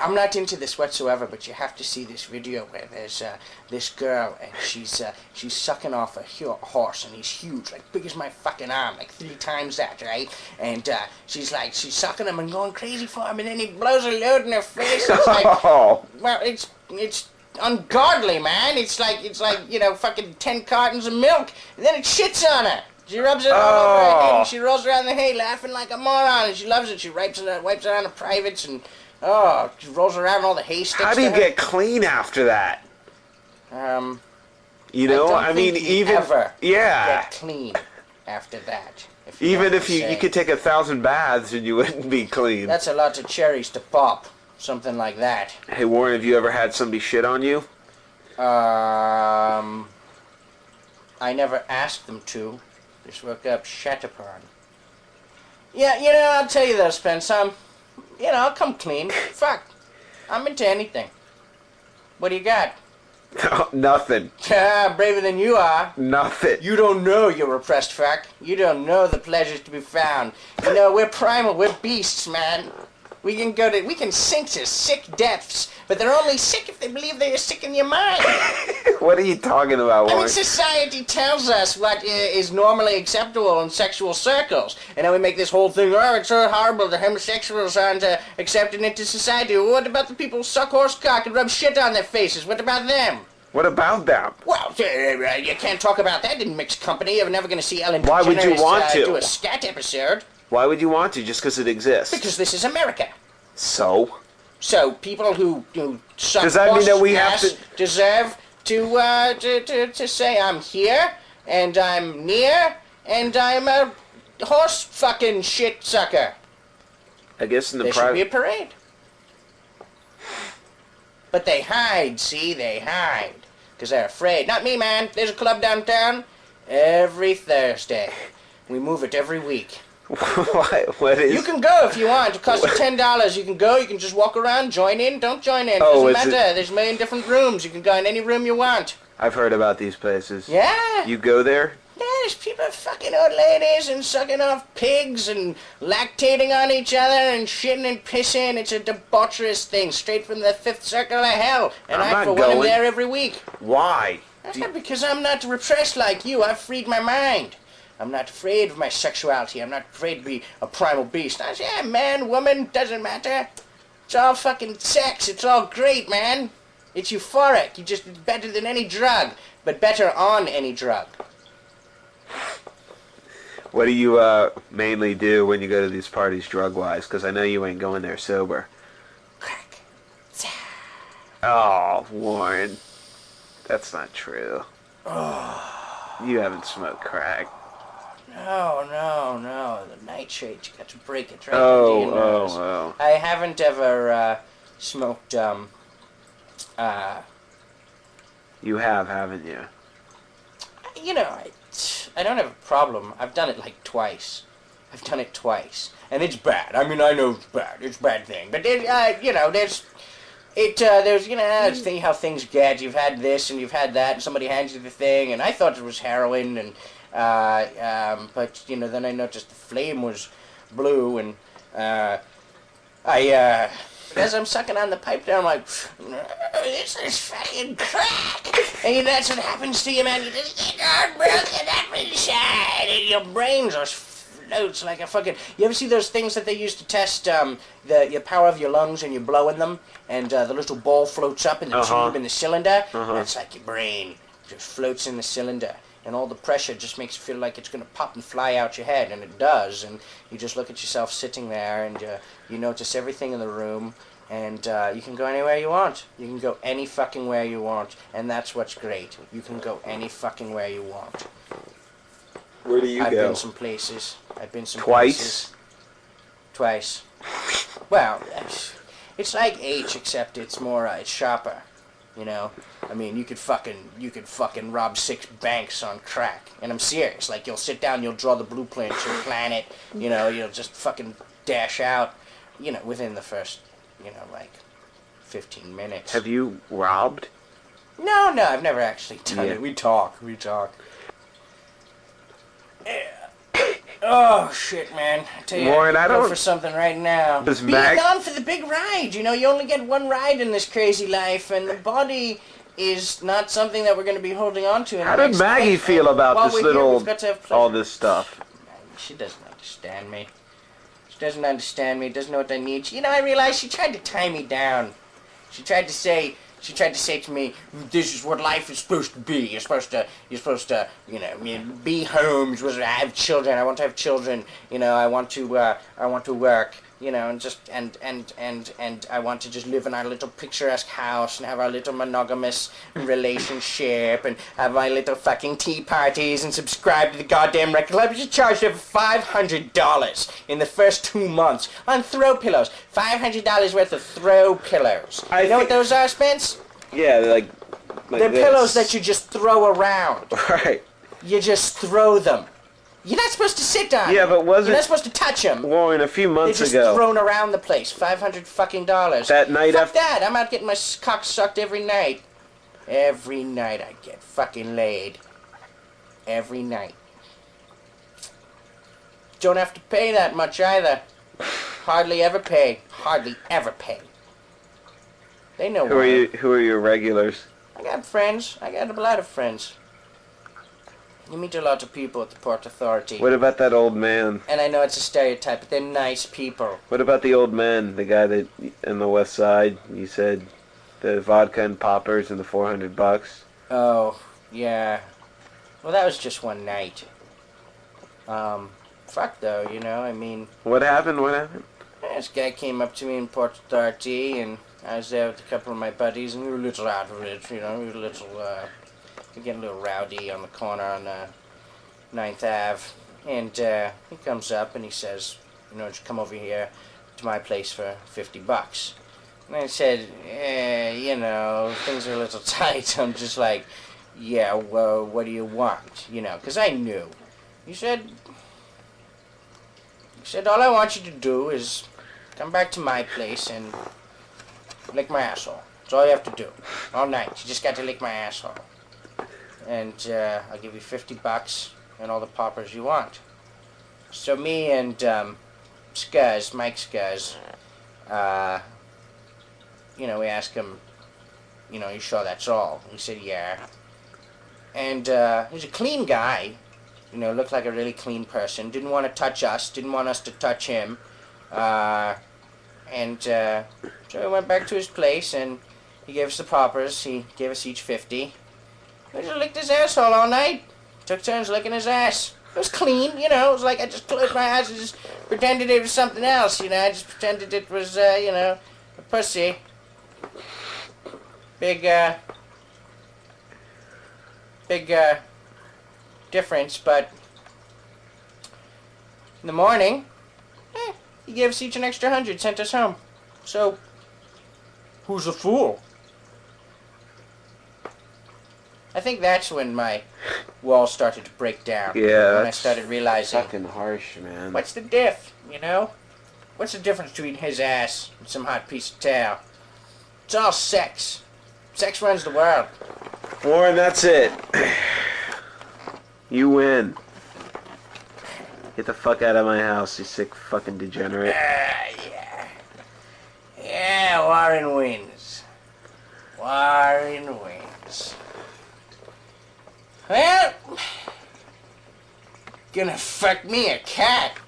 I'm not into this whatsoever, but you have to see this video where there's this girl and she's sucking off a horse, and he's huge, like big as my fucking arm, like 3 times that, right? And she's sucking him and going crazy for him, and then he blows a load in her face. It's like, well, it's ungodly, man. It's like fucking 10 cartons of milk, and then it shits on her. She rubs it all over her head, and she rolls around the hay laughing like a moron, and she loves it. She wipes it on the privates, and she rolls around all the hay sticks. How do you get clean after that? You know, I mean, even get clean after that. Even if you could take 1,000 baths and you wouldn't be clean. That's a lot of cherries to pop, something like that. Hey Warren, have you ever had somebody shit on you? I never asked them to. Just woke up, shat upon. Yeah, I'll tell you though, Spence, I'll come clean. Fuck. I'm into anything. What do you got? Nothing. Braver than you are. Nothing. You don't know, you repressed fuck. You don't know the pleasures to be found. We're primal, we're beasts, man. We can sink to sick depths, but they're only sick if they believe they are sick in your mind. What are you talking about, Warren? I mean, society tells us what is normally acceptable in sexual circles. And then we make this whole thing, it's so horrible that homosexuals aren't accepted into society. Well, what about the people who suck horse cock and rub shit on their faces? What about them? What about them? Well, you can't talk about that in mixed company. You're never going to see Ellen DeGeneres Why would you want to? Do a scat episode. Why would you want to? Just because it exists? Because this is America. So? So people who suck Does that mean that we have to deserve to say I'm here and I'm near and I'm a horse fucking shit sucker? I guess in the there should be a parade. But they hide, see? They hide. Because they're afraid. Not me, man. There's a club downtown every Thursday. We move it every week. What is... You can go if you want. It costs you $10. You can go. You can just walk around, join in. Don't join in. Doesn't matter. There's a million different rooms. You can go in any room you want. I've heard about these places. Yeah. You go there? Yeah, there's people fucking old ladies and sucking off pigs and lactating on each other and shitting and pissing. It's a debaucherous thing, straight from the 5th circle of hell. And I, for one, am there every week. Why? Because I'm not repressed like you. I've freed my mind. I'm not afraid of my sexuality. I'm not afraid to be a primal beast. I say, man, woman, doesn't matter. It's all fucking sex. It's all great, man. It's euphoric. It's better than any drug, but better on any drug. What do you mainly do when you go to these parties drug-wise? Because I know you ain't going there sober. Crack. Oh, Warren. That's not true. Oh. You haven't smoked crack. No. The nitrate, you got to break it right into your nose. Oh. I haven't ever smoked, You have, haven't you? I don't have a problem. I've done it like twice. And it's bad. I mean, I know it's bad. It's a bad thing. But, there's thing how things get. You've had this and you've had that, and somebody hands you the thing, and I thought it was heroin, and but then I noticed the flame was blue, and as I'm sucking on the pipe there, I'm like, this is fucking crack. And that's what happens to you, man. You just get all broken up inside, and your brain just floats like a fucking... You ever see those things that they use to test the power of your lungs, and you blow in them, and the little ball floats up in the tube in the cylinder? That's like your brain just floats in the cylinder. And all the pressure just makes you feel like it's going to pop and fly out your head, and it does. And you just look at yourself sitting there, and you notice everything in the room, and you can go anywhere you want. You can go any fucking where you want, and that's what's great. You can go any fucking where you want. Where do you go? I've been some places. Places. Twice. Well, it's like H, except it's more, it's sharper. I mean, you could fucking rob 6 banks on crack. And I'm serious. Like, you'll sit down, you'll draw the blueprints, you'll plan it, you'll just fucking dash out, within the first, 15 minutes. Have you robbed? No, I've never actually done it. We talk. Oh shit, man! I tell you, Warren, I go don't- for something right now. Does Be Mag- on for the big ride. You know, you only get one ride in this crazy life, and the body is not something that we're going to be holding on to. In How the did next Maggie life. feel And about while this we're here, little, we've got to have pleasure. all this stuff? She doesn't understand me. She doesn't understand me. Doesn't know what I need. You know, I realized she tried to tie me down. She tried to say to me, "This is what life is supposed to be. You're supposed to, you know, be home. You're supposed to have children. I want to have children. You know, I want to work. You know, and I want to just live in our little picturesque house and have our little monogamous relationship and have my little fucking tea parties and subscribe to the goddamn record club." She charged her $500 in the first 2 months on throw pillows. $500 worth of throw pillows. You know what those are, Spence? Yeah, like They're this. pillows that you just throw around. Right. You just throw them. You're not supposed to sit on Yeah, them. but wasn't- You're not supposed to touch them. Warren, a few They're months just ago, thrown around the place. $500 fucking dollars. that night Fuck after, that. I'm out getting my cock sucked every night. Every night I get fucking laid. Every night. Don't have to pay that much either. Hardly ever pay. Hardly ever pay. They know who are your regulars? I got friends. I got a lot of friends. You meet a lot of people at the Port Authority. What about that old man? And I know it's a stereotype, but they're nice people. What about the old man, the guy that in the West Side? You said the vodka and poppers and the $400. Oh, yeah. Well, that was just one night. Fuck though, you know, I mean, What happened? What happened? this guy came up to me in Port Authority, and I was there with a couple of my buddies, and we were a little out of it, you know, we were a little, we getting a little rowdy on the corner on 9th Ave, and he comes up and he says, you know, just come over here to my place for $50. And I said, you know, things are a little tight. I'm just like, yeah, well, what do you want? You know, because I knew. He said, all I want you to do is come back to my place and lick my asshole. That's all you have to do. All night. You just got to lick my asshole. And I'll give you $50 and all the poppers you want. So me and Scuzz, Mike Scuzz, you know, we asked him, you know, you sure that's all? He said, yeah. And he's a clean guy. You know, looked like a really clean person. Didn't want to touch us. Didn't want us to touch him. And so we went back to his place, and he gave us the poppers. He gave us each 50. We just licked his asshole all night. Took turns licking his ass. It was clean, you know. It was like I just closed my eyes and just pretended it was something else, you know. I just pretended it was, you know, a pussy. Big difference, but in the morning, he gave us each an extra 100, sent us home. So, who's the fool? I think that's when my walls started to break down. Yeah, When I that's started realizing, fucking harsh, man. what's the diff, you know? What's the difference between his ass and some hot piece of towel? It's all sex. Sex runs the world. Warren, that's it. You win. Get the fuck out of my house, you sick fucking degenerate. Yeah. Yeah, Warren wins. Warren wins. Well, gonna fuck me a cat.